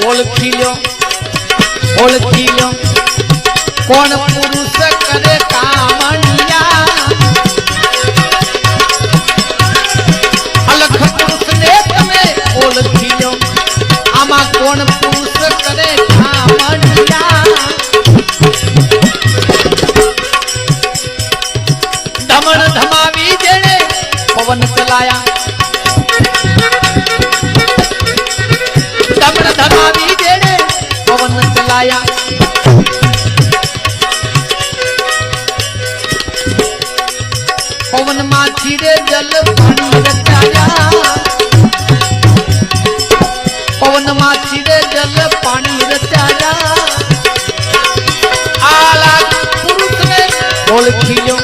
ओळखी लो कोण पुरुष करे कामणिया अलख पुरुष ने तमे ओळखी लो आमा कोण पुरुष करे कामणिया धमण धमावी जेणे पवन चलाया धमण धमावी जेणे पवन चलाया पवन माछी रे जल पानी रचाया पवन माछी रे जल पानी रचाया आला पुरुष ने ओळखी लो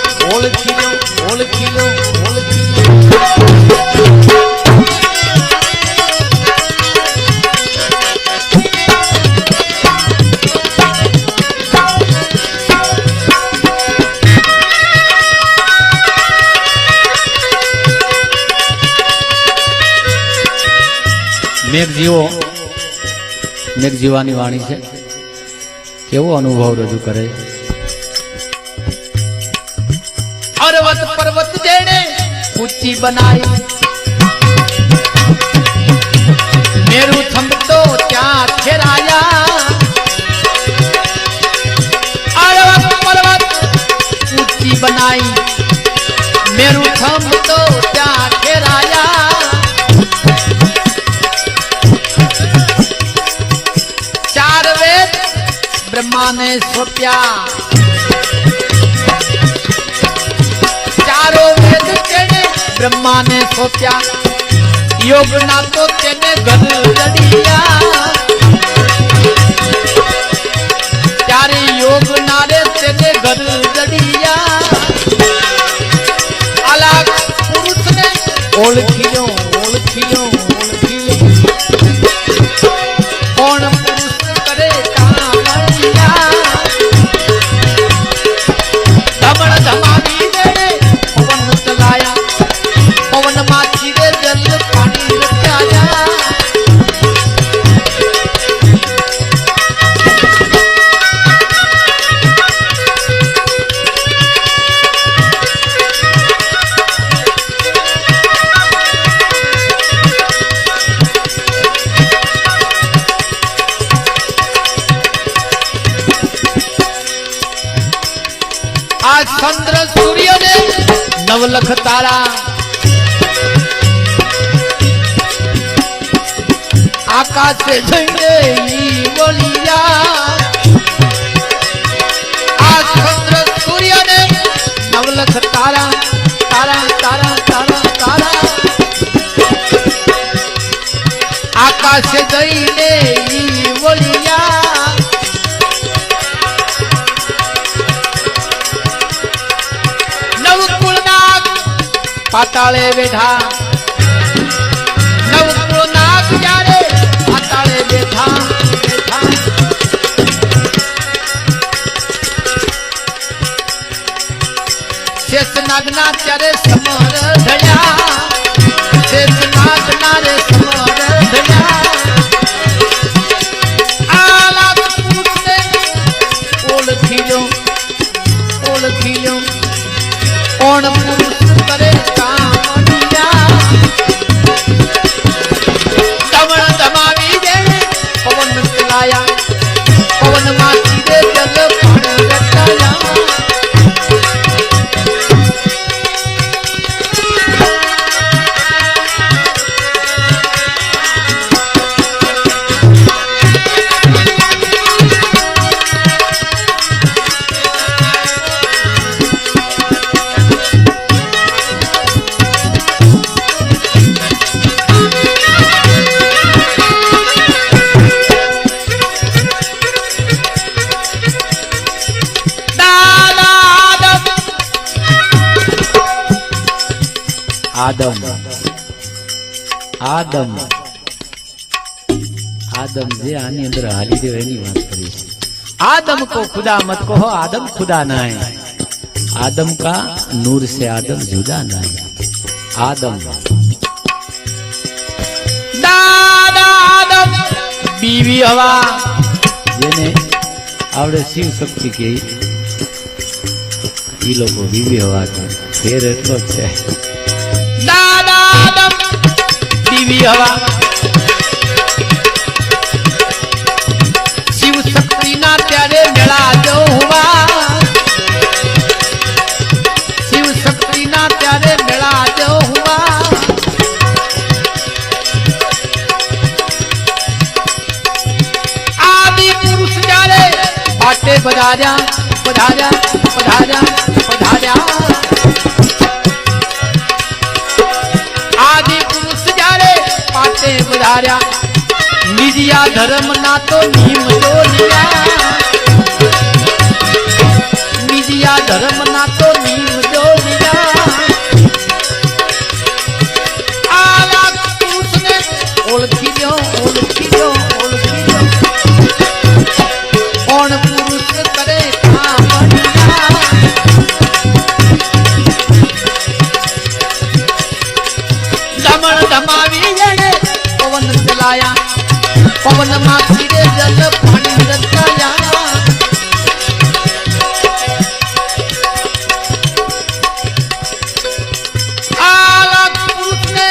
मेघजीवानी वाणी है केवो अनुभव रजू करे पर्वत पर्वत जेने ऊंची बनाई मेरू थमतो त्या ठेराया पर्वत पर्वत ऊंची बनाई मेरू थमतो त्या ठेराया ब्रह्मा ने सोप्या चारों वेद तेने ब्रह्मा ने सोप्या योग ना तो तेने घर जड़िया चारे योग नारे तेने घर जड़िया अलग पुरुष ने ओळखी लो कौन पुरुष करे धमण धमावी जेने पवन चलाया पवन माछी रे जल पानी रचाया आज चंद्र सूर्य ने नवलख तारा आकाश से झंडे बोलिया आज चंद्र सूर्य ने नवलख तारा तारा तारा तारा तारा आकाश से जईने बोलिया पाताले बैठा नवकुलनाथ जारे पाताले बैठा शेष नागना चारे समर धया शेष नागना रे समर धया आला पुरुष ने ओळखी लो कौन पुरुष करे कामणिया धमण धमावी जेने पवन चलाया पवन माछी रे जल पानी रचाया आदम आदम आदम जे आनी अंदर हाली दे एनी बात करी आदम को खुदा मत कहो आदम खुदा ना है आदम का नूर से आदम जुदा ना है आदम દીવી હવા જેને આવડે શિવ શક્તિ કે ઈ લોકો દીવી હવા કે ફેર એટલો જ છે દાદા દીવી હવા શિવ શક્તિ ના ત્યારે મેળા જોવા શિવ શક્તિ ના ત્યારે મેળા જોવા આદિ પુરુષ જ્યારે પાટે પધાર્યા પધાર્યા પધાર્યા પધાર્યા આદિ પુરુષ જ્યારે પાટે પધાર્યા નિજિયા ધર્મ ના તો નિયમ જોલિયા નિજિયા ધર્મ ના તો નિયમ જોલિયા આલા પુરુષને ઓળખી લ્યો ઓળખી લ્યો ઓળખી લ્યો કોણ પુરુષ કરે કામ દમણ ધમાવી જણે પવન ચલાયા પવન માં ધીરે જલ પાણી રચાયા આલા પુરુષને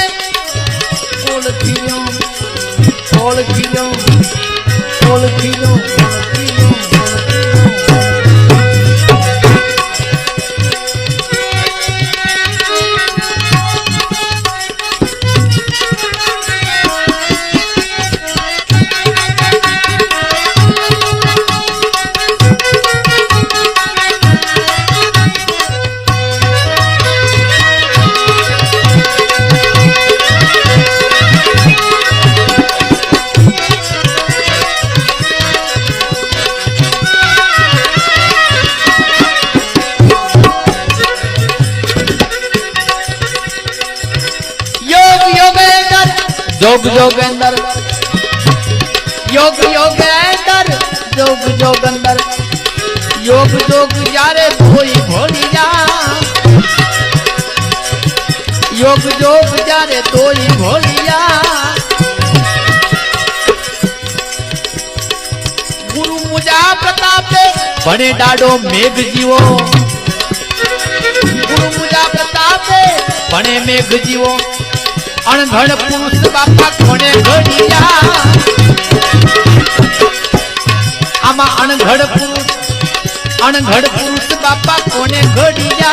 ઓળખી લો ઓળખી લો ઓળખી લો ઓળખી લો जोग जोगेंदर योग योगेंदर जोग जोगंदर योग जोग जारे कोई भोलिया योग जोग जारे तोई भोलिया गुरु मुजा प्रतापे बने डाडो मेघ जीवो गुरु मुजा प्रतापे बने मेघ जीवो अणघड़ पुरुष बापा कोने घड़िया आमा अणघड़ पुरुष बापा कोने घड़िया